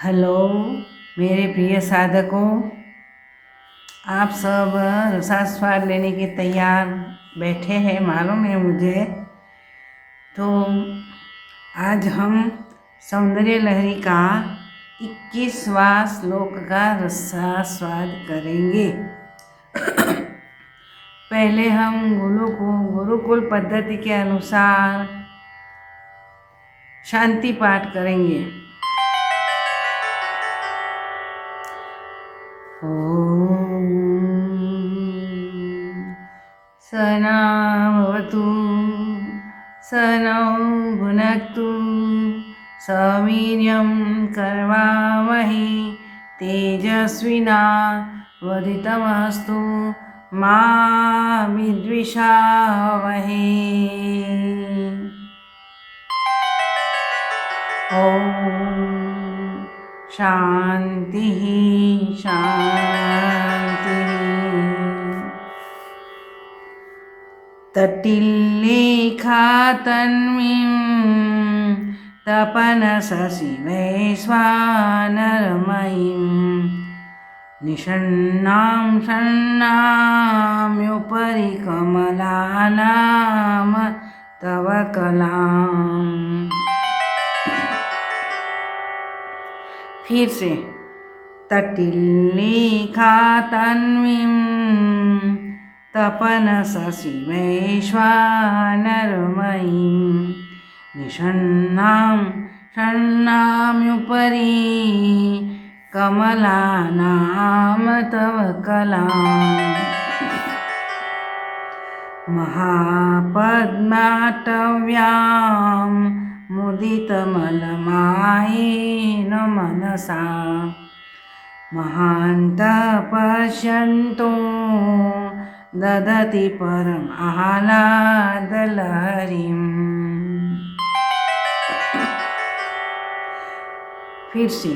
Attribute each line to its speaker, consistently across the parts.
Speaker 1: Hello मेरे प्रिय साधकों, आप सब रसास्वाद लेने के तैयार बैठे हैं मालूम है मुझे। तो आज हम सौंदर्य लहरी का 21वां श्लोक का रसास्वाद करेंगे। पहले हम गुरुकुल पद्धति के अनुसार शांति पाठ करेंगे। ॐ सहनावतु सहनौ भुनक्तु सवीर्यं करवावहै तेजस्विनावधीतमस्तु मा विद्विषावहै। ॐ शांति शांति। तटिल्लेखा तन्वीं तपनशशि वैश्वानरमयीं निषण्णां षण्णाम्युपरि कमलानां तव कलाम्। फिर से तटिल्लेखा तन्वीं तपनशशि वैश्वानरमयीं निषण्णां षण्णाम्युपरि कमलानां तव कलाम्। महापद्माटव्यां मुदितमलमायेन मनसा महान्तः पश्यन्तो ददति परमाह्लादलहरीम्। फिर से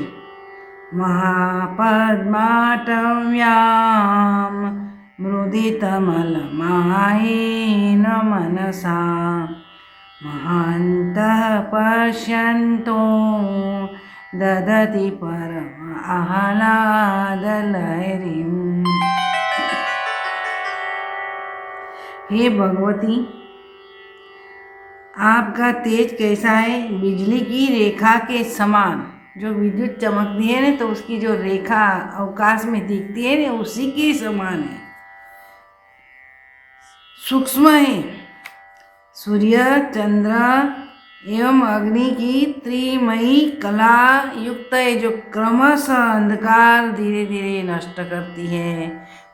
Speaker 1: महापद्माटव्यां मुदितमलमायेन मनसा महान्तः पश्यन्तो ददति परमाह्लादलहरीम्। हे भगवती, आपका तेज कैसा है? बिजली की रेखा के समान। जो विद्युत चमकती है ना, तो उसकी जो रेखा अवकाश में दिखती है ना, उसी के समान है, सूक्ष्म है। सूर्य, चंद्र एवं अग्नि की त्रिमयी कला युक्त है, जो क्रमशः अंधकार धीरे धीरे नष्ट करती है।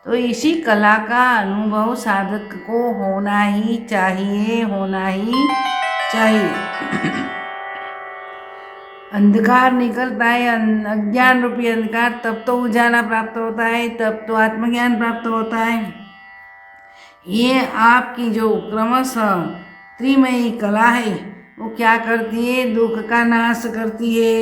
Speaker 1: तो इसी कला का अनुभव साधक को होना ही चाहिए, होना ही चाहिए। अंधकार निकलता है, अज्ञान रूपी अंधकार, तब तो उजाला प्राप्त होता है, तब तो आत्मज्ञान प्राप्त होता है। ये आपकी जो क्रमशः त्रिमयी कला है, वो क्या करती है? दुख का नाश करती है।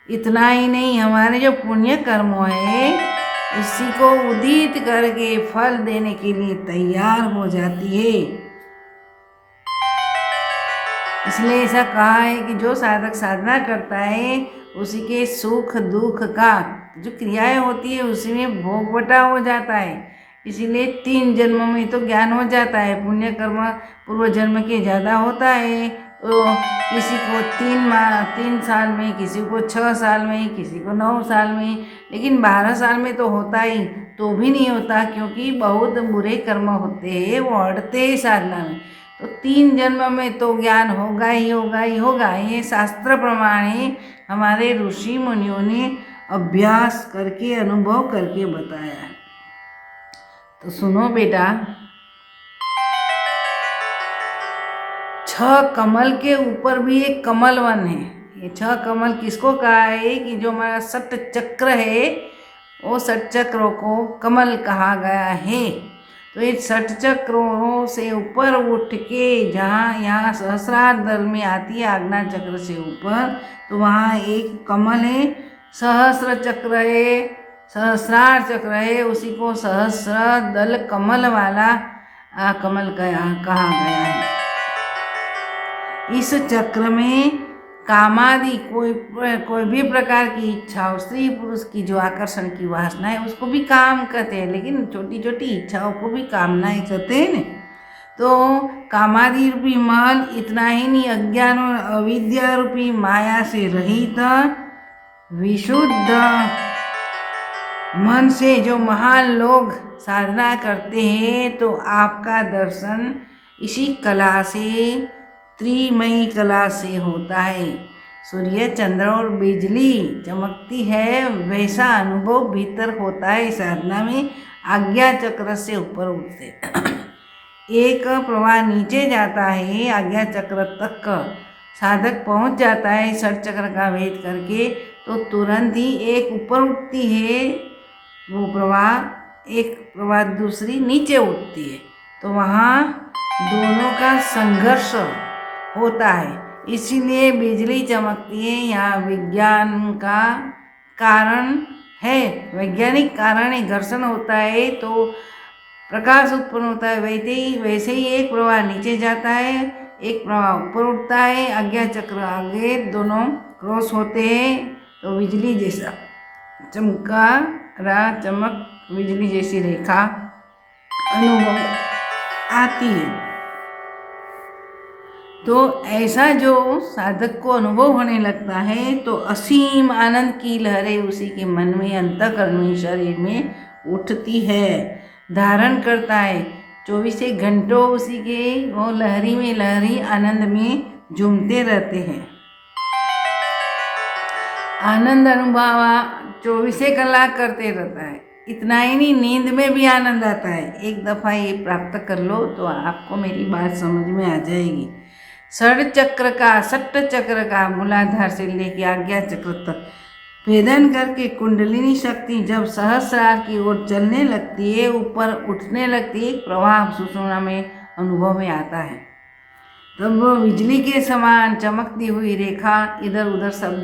Speaker 1: इतना ही नहीं, हमारे जो पुण्य कर्म है उसी को उदित करके फल देने के लिए तैयार हो जाती है। इसलिए ऐसा कहा है कि जो साधक साधना करता है उसी के सुख दुख का जो क्रियाएं होती है उसी में भोग बटा हो जाता है। इसीलिए 3 जन्मों में तो ज्ञान हो जाता है। पुण्य कर्म पूर्व जन्म के ज़्यादा होता है, तो किसी को 3 साल में, किसी को 6 साल में, किसी को 9 साल में, लेकिन 12 साल में तो होता ही तो भी नहीं होता, क्योंकि बहुत बुरे कर्म होते हैं, वो अड़ते हैं साधना में। तो 3 जन्म में तो ज्ञान होगा ही होगा ही होगा। ये शास्त्र प्रमाण है, हमारे ऋषि मुनियों ने अभ्यास करके अनुभव करके बताया है। तो सुनो बेटा, 6 कमल के ऊपर भी एक कमल वन है। ये 6 कमल किसको कहा है? कि जो हमारा सट चक्र है, वो सट चक्रों को कमल कहा गया है। तो ये सट चक्रों से ऊपर उठ के जहाँ यहाँ सहस्रार दल में आती है, आज्ञा चक्र से ऊपर, तो वहाँ एक कमल है, सहस्र चक्र है, सहस्रार चक्र है, उसी को सहस्र दल कमल वाला कमल कहा गया है। इस चक्र में कामादि कोई भी प्रकार की इच्छा हो, स्त्री पुरुष की जो आकर्षण की वासना है उसको भी काम कहते हैं, लेकिन छोटी छोटी इच्छाओं को भी कामनाएं कहते हैं न। तो कामादि रूपी महल इतना ही नहीं, अज्ञान और अविद्या रूपी माया से रहित विशुद्ध मन से जो महान लोग साधना करते हैं, तो आपका दर्शन इसी कला से, त्रिमयी कला से होता है। सूर्य चंद्र और बिजली चमकती है, वैसा अनुभव भीतर होता है। साधना में आज्ञा चक्र से ऊपर उठते एक प्रवाह नीचे जाता है, आज्ञा चक्र तक साधक पहुंच जाता है षट चक्र का भेद करके, तो तुरंत ही एक ऊपर उठती है वो प्रवाह, एक प्रवाह दूसरी नीचे उठती है, तो वहाँ दोनों का संघर्ष होता है। इसीलिए बिजली चमकती है, यहाँ विज्ञान का कारण है, वैज्ञानिक कारण है, घर्षण होता है तो प्रकाश उत्पन्न होता है। वैसे ही एक प्रवाह नीचे जाता है, एक प्रवाह ऊपर उठता है, आज्ञा चक्र आगे दोनों क्रॉस होते हैं, तो बिजली जैसा चमक बिजली जैसी रेखा अनुभव आती है। तो ऐसा जो साधक को अनुभव होने लगता है, तो असीम आनंद की लहरें उसी के मन में, अंतःकरण में, शरीर में उठती है, धारण करता है। 24 घंटों उसी के वो लहरी में, लहरी आनंद में झूमते रहते हैं। आनंद अनुभव 24 कलाक करते रहता है। इतना ही नहीं, नींद में भी आनंद आता है। एक दफ़ा ये प्राप्त कर लो तो आपको मेरी बात समझ में आ जाएगी। षट चक्र का मूलाधार से लेके आज्ञा चक्र तक भेदन करके कुंडलिनी शक्ति जब सहस्रार की ओर चलने लगती है, ऊपर उठने लगती है, प्रवाह सुषुम्ना में अनुभव में आता है। तब वो बिजली के समान चमकती हुई रेखा इधर उधर सब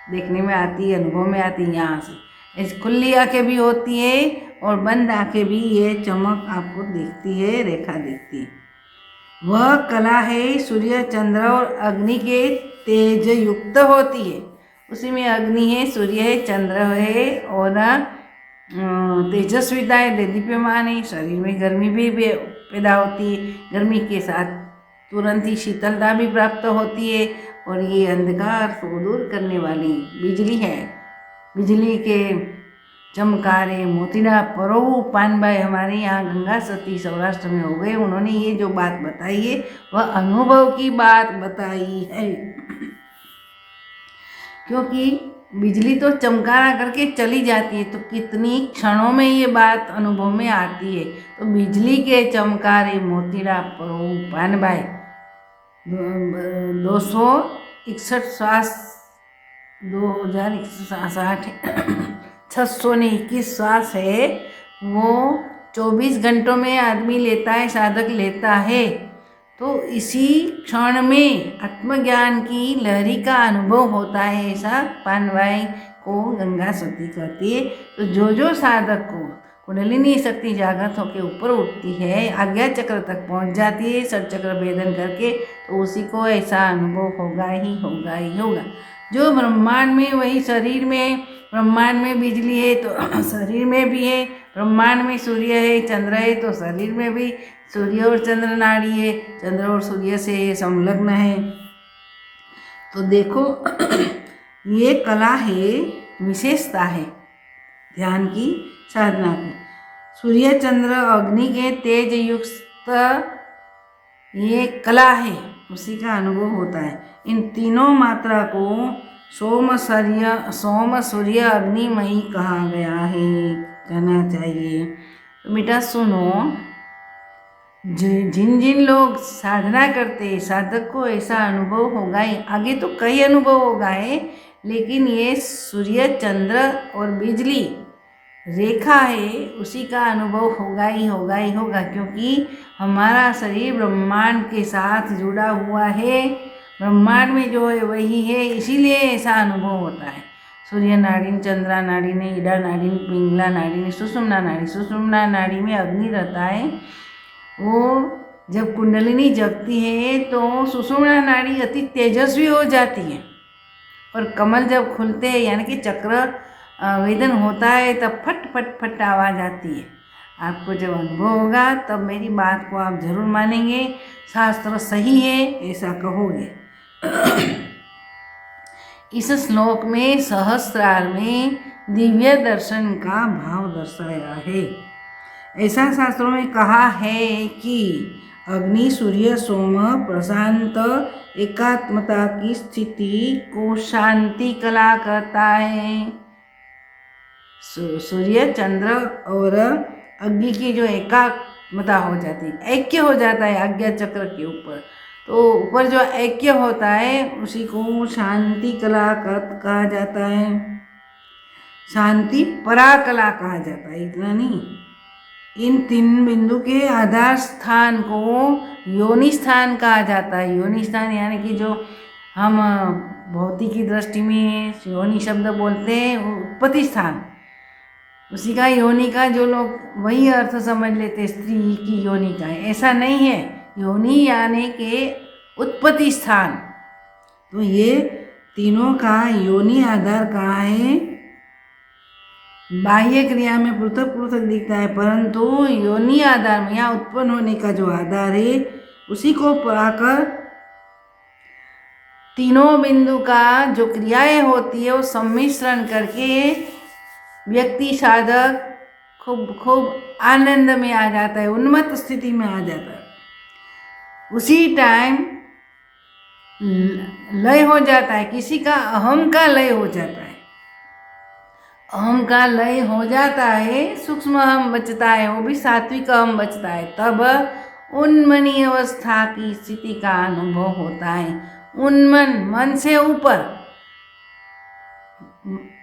Speaker 1: देखने में आती है, अनुभव में आती है। यहाँ से इस खुली आंखें भी होती है और बंद आंखें भी ये चमक आपको दिखती है, रेखा दिखती है। वह कला है सूर्य चंद्र और अग्नि के तेज युक्त होती है। उसी में अग्नि है, सूर्य है, चंद्र है और तेजस्विता है, दीप्यमान है। शरीर में गर्मी भी पैदा होती है, गर्मी के साथ तुरंत ही शीतलता भी प्राप्त होती है, और ये अंधकार को दूर करने वाली बिजली है। बिजली के चमकारे मोतीरा परोऊ पानबाई हमारे यहाँ गंगा सती सौराष्ट्र में हो गए। उन्होंने ये जो बात बताई है वह अनुभव की बात बताई है, क्योंकि बिजली तो चमकारा करके चली जाती है, तो कितनी क्षणों में ये बात अनुभव में आती है। तो बिजली के चमकारे मोतीरा परोऊ पानबाई 261 श्वास 2060 621 श्वास है, वो 24 घंटों में आदमी लेता है, साधक लेता है। तो इसी क्षण में आत्मज्ञान की लहरी का अनुभव होता है, ऐसा पानबाई को गंगा सती कहती है। तो जो साधक को कुंडलिनी शक्ति जागृत होकर ऊपर उठती है, आज्ञा चक्र तक पहुंच जाती है षट चक्र भेदन करके, तो उसी को ऐसा अनुभव होगा ही होगा। जो ब्रह्मांड में, वही शरीर में, ब्रह्मांड में बिजली है तो शरीर में भी है, ब्रह्मांड में सूर्य है, चंद्र है, तो शरीर में भी सूर्य और चंद्र नाड़ी है, चंद्र और सूर्य से संलग्न है। तो देखो ये कला है, विशेषता है ध्यान की, साधना की। सूर्य चंद्र अग्नि के तेज युक्त ये कला है, उसी का अनुभव होता है। इन तीनों मात्रा को सोम सूर्य अग्निमयी कहा गया है, कहना चाहिए। तो बेटा सुनो, जिन लोग साधना करते, साधक को ऐसा अनुभव होगा ही। आगे तो कई अनुभव होगा है, लेकिन ये सूर्य चंद्र और बिजली रेखा है, उसी का अनुभव होगा ही होगा, क्योंकि हमारा शरीर ब्रह्मांड के साथ जुड़ा हुआ है, ब्रह्मांड में जो है वही है, इसीलिए ऐसा अनुभव होता है। सूर्य नाड़ी, चंद्रा नाड़ी ने, ईडा नाड़ी ने, पिंगला नाड़ी ने, सुषुम्ना नाड़ी में अग्नि रहता है, वो जब कुंडलिनी जगती है तो सुषुम्ना नाड़ी अति तेजस्वी हो जाती है, और कमल जब खुलते हैं यानी कि चक्र वेदन होता है तब फट फट फट आवाज़ आती है। आपको जब अनुभव होगा तब मेरी बात को आप जरूर मानेंगे, शास्त्र सही है ऐसा कहोगे। इस श्लोक में सहस्त्रार में दिव्य दर्शन का भाव दर्शाया है। ऐसा शास्त्रों में कहा है कि अग्नि, सूर्य, सोम प्रशांत एकात्मता की स्थिति को शांति कला करता है। सूर्य, चंद्र और अग्नि की जो एकात्मता हो जाती है, ऐक्य हो जाता है आज्ञा चक्र के ऊपर, तो ऊपर जो ऐक्य होता है उसी को शांति कला कहा जाता है, शांति पराकला कहा जाता है। इतना नहीं, इन 3 बिंदु के आधार स्थान को योनि स्थान कहा जाता है। योनि स्थान यानी कि जो हम भौतिकी दृष्टि में योनि शब्द बोलते हैं, उत्पत्ति स्थान, उसी का योनि का जो लोग वही अर्थ समझ लेते स्त्री की योनि का है, ऐसा नहीं है। योनि यानी के उत्पत्ति स्थान। तो ये तीनों का योनि आधार कहाँ है? बाह्य क्रिया में पृथक पृथक दिखता है, परंतु योनि आधार में यहाँ उत्पन्न होने का जो आधार है उसी को पाकर तीनों बिंदु का जो क्रियाएं होती है वो सम्मिश्रण करके व्यक्ति साधक खूब आनंद में आ जाता है, उन्मत्त स्थिति में आ जाता है। उसी टाइम लय हो जाता है, किसी का अहम का लय हो जाता है, अहम का लय हो जाता है, सूक्ष्म अहम बचता है, वो भी सात्विक अहम बचता है। तब उन्मनी अवस्था की स्थिति का अनुभव होता है। उन्मन, मन से ऊपर,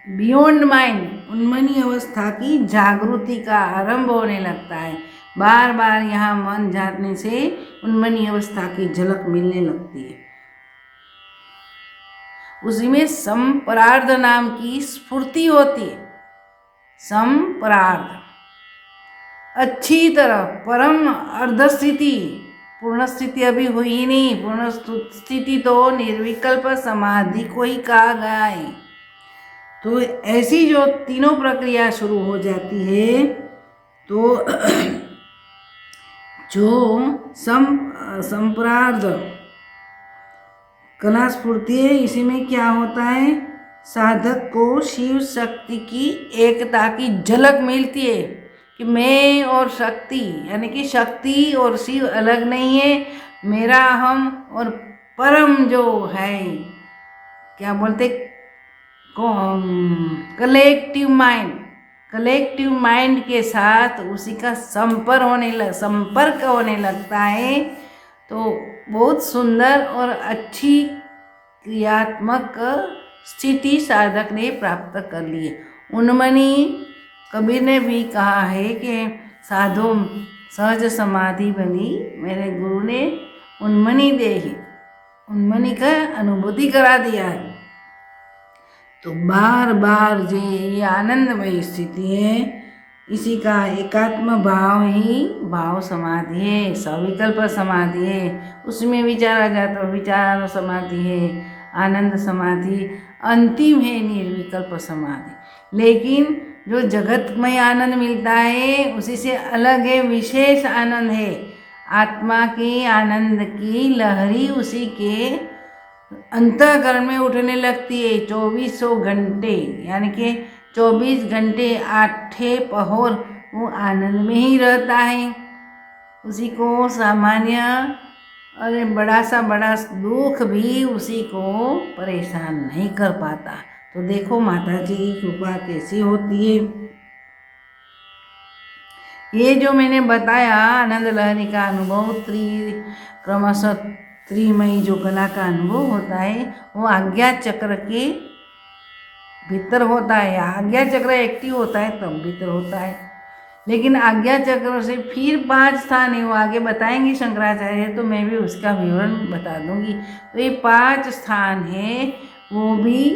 Speaker 1: बियॉन्ड माइंड, उन्मनी अवस्था की जागृति का आरंभ होने लगता है। बार बार यहाँ मन झाँकने से उन्मनी अवस्था की झलक मिलने लगती है। उसी में संपरार्ध नाम की स्फूर्ति होती है। संपरार्ध, अच्छी तरह परम अर्ध स्थिति, पूर्ण स्थिति अभी हुई ही नहीं। पूर्ण स्थिति तो निर्विकल्प समाधि को ही कहा गया है। तो ऐसी जो तीनों प्रक्रिया शुरू हो जाती है, तो जो संपरार्ध कला स्फूर्ति है, इसी में क्या होता है, साधक को शिव शक्ति की एकता की झलक मिलती है कि मैं और शक्ति, यानी कि शक्ति और शिव अलग नहीं है, मेरा हम और परम जो है, क्या बोलते, कलेक्टिव माइंड के साथ उसी का संपर्क होने लगता है। तो बहुत सुंदर और अच्छी क्रियात्मक स्थिति साधक ने प्राप्त कर ली है। उन्मनी, कबीर ने भी कहा है कि साधो सहज समाधि बनी, मेरे गुरु ने उन्मनी देही, उन्मनी का अनुभूति करा दिया है। तो बार बार जो ये आनंदमय स्थिति है, इसी का एकात्म भाव ही भाव समाधि है, सविकल्प समाधि है। उसमें विचारा जाता विचार समाधि है, आनंद समाधि अंतिम है, निर्विकल्प समाधि। लेकिन जो जगतमय आनंद मिलता है उसी से अलग है, विशेष आनंद है। आत्मा के आनंद की लहरी उसी के अंतःकरण में उठने लगती है। 2400 घंटे, यानी कि 24 घंटे 8 पहर वो आनंद में ही रहता है। उसी को सामान्य अरे बड़ा सा बड़ा दुख भी उसी को परेशान नहीं कर पाता। तो देखो माता जी की कृपा कैसी होती है। ये जो मैंने बताया आनंद लहरी का अनुभव, क्रमशः त्रिमयी जो कला का अनुभव होता है वो आज्ञा चक्र के भीतर होता है। आज्ञा चक्र एक्टिव होता है तब भीतर होता है। लेकिन आज्ञा चक्र से फिर 5 स्थान है, वो आगे बताएंगे शंकराचार्य, तो मैं भी उसका विवरण बता दूंगी। तो ये 5 स्थान है, वो भी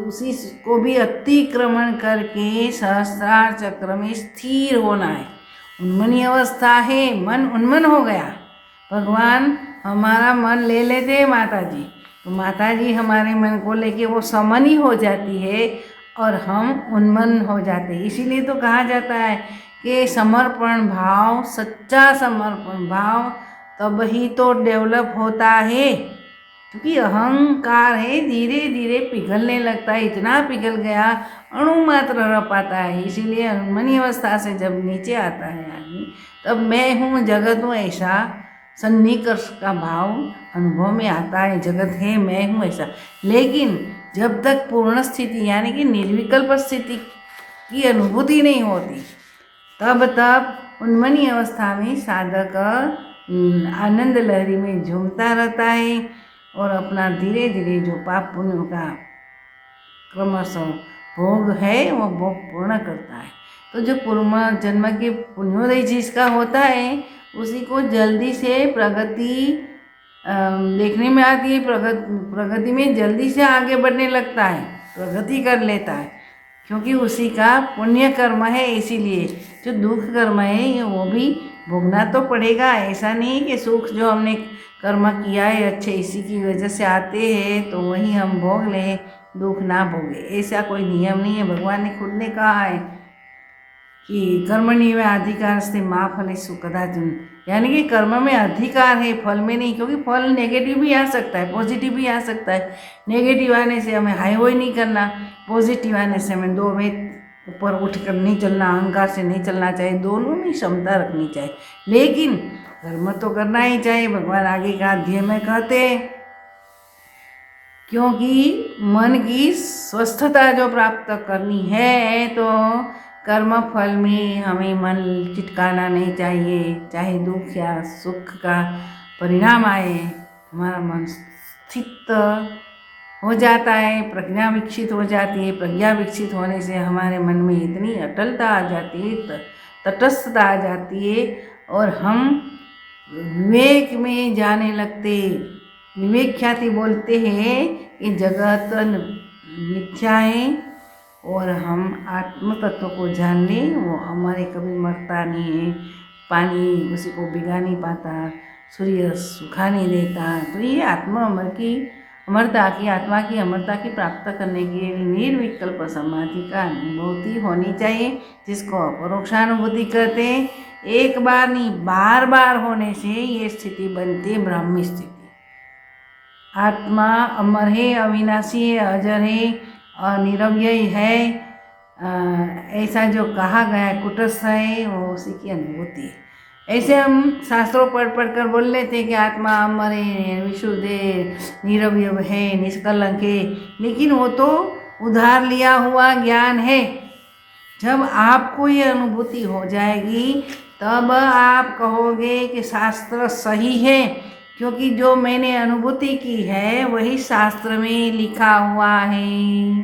Speaker 1: उसी को भी अतिक्रमण करके सहस्त्रार चक्र में स्थिर होना है। उन्मनी अवस्था है, मन उन्मन हो गया, भगवान हमारा मन ले लेते हैं माता जी, तो माता जी हमारे मन को लेके वो समनी हो जाती है और हम उन्मन हो जाते हैं। इसीलिए तो कहा जाता है कि समर्पण भाव, सच्चा समर्पण भाव तब ही तो डेवलप होता है। क्योंकि अहंकार है धीरे धीरे पिघलने लगता है, इतना पिघल गया अणु मात्र रह पाता है। इसीलिए अनुमनी अवस्था से जब नीचे आता है आदमी, तब मैं हूँ जगत हूँ ऐसा सन्निकर्ष का भाव अनुभव में आता है। जगत है, मैं हूँ ऐसा। लेकिन जब तक पूर्ण स्थिति यानी कि निर्विकल्प स्थिति की अनुभूति नहीं होती, तब उन्मनी अवस्था में साधक आनंद लहरी में झूमता रहता है और अपना धीरे धीरे जो पाप पुण्यों का क्रमशः भोग है वो भोग पूर्ण करता है। तो जो पूर्व जन्म के पुण्योदय जिसका होता है उसी को जल्दी से प्रगति देखने में आती है, प्रगति में जल्दी से आगे बढ़ने लगता है, प्रगति कर लेता है, क्योंकि उसी का पुण्य कर्म है। इसीलिए जो दुख कर्म है वो भी भोगना तो पड़ेगा। ऐसा नहीं कि सुख जो हमने कर्म किया है अच्छे इसी की वजह से आते हैं तो वही हम भोग लें, दुख ना भोगे, ऐसा कोई नियम नहीं है। भगवान ने खुद ने कहा है कि कर्मण्येव अधिकारस्ते मा फलेषु कदाचन, यानी कि कर्म में अधिकार है, फल में नहीं। क्योंकि फल नेगेटिव भी आ सकता है, पॉजिटिव भी आ सकता है। नेगेटिव आने से हमें हाई होई नहीं करना, पॉजिटिव आने से हमें 2 में ऊपर उठ कर नहीं चलना, अहंकार से नहीं चलना चाहिए, दोनों में क्षमता रखनी चाहिए। लेकिन कर्म तो करना ही चाहिए। भगवान आगे का अध्याय में कहते हैं, क्योंकि मन की स्वस्थता जो प्राप्त करनी है तो कर्म फल में हमें मन चिटकाना नहीं चाहिए। चाहे दुख या सुख का परिणाम आए, हमारा मन स्थित हो जाता है, प्रज्ञा विकसित हो जाती है। प्रज्ञा विकसित होने से हमारे मन में इतनी अटलता आ जाती है, तटस्थता आ जाती है और हम विवेक में जाने लगते। विवेक ख्याति बोलते हैं कि जगत मिथ्या है और हम आत्म तत्व को जान लें, वो हमारे कभी मरता नहीं है, पानी उसी को भिगा नहीं पाता, सूर्य सुखा नहीं देता। तो ये आत्मा आत्मा की अमरता की प्राप्त करने के लिए निर्विकल्प समाधि का अनुभूति होनी चाहिए, जिसको अपरोक्षानुभूति कहते हैं। एक बार नहीं, बार बार होने से ये स्थिति बनती है ब्राह्मी स्थिति। आत्मा अमर है, अविनाशी है, अजर है, निरवयी है, ऐसा जो कहा गया है, कुटस्थ है, वो उसी की अनुभूति है। ऐसे हम शास्त्रों पढ़ कर बोल लेते हैं कि आत्मा अमर है, विशुद्ध है, निरवय है, निष्कलंक है, लेकिन वो तो उधार लिया हुआ ज्ञान है। जब आपको ये अनुभूति हो जाएगी तब आप कहोगे कि शास्त्र सही है, क्योंकि जो मैंने अनुभूति की है वही शास्त्र में लिखा हुआ है।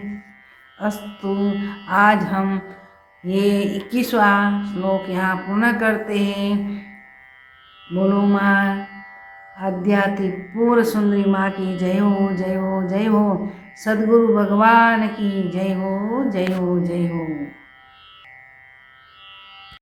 Speaker 1: अस्तु, आज हम ये 21वां श्लोक यहाँ पूर्ण करते हैं। बोलो माँ आध्यात्मिक पूर्ण सुंदरी माँ की जय हो, जय हो, जय हो। सद्गुरु भगवान की जय हो, जय हो, जय हो।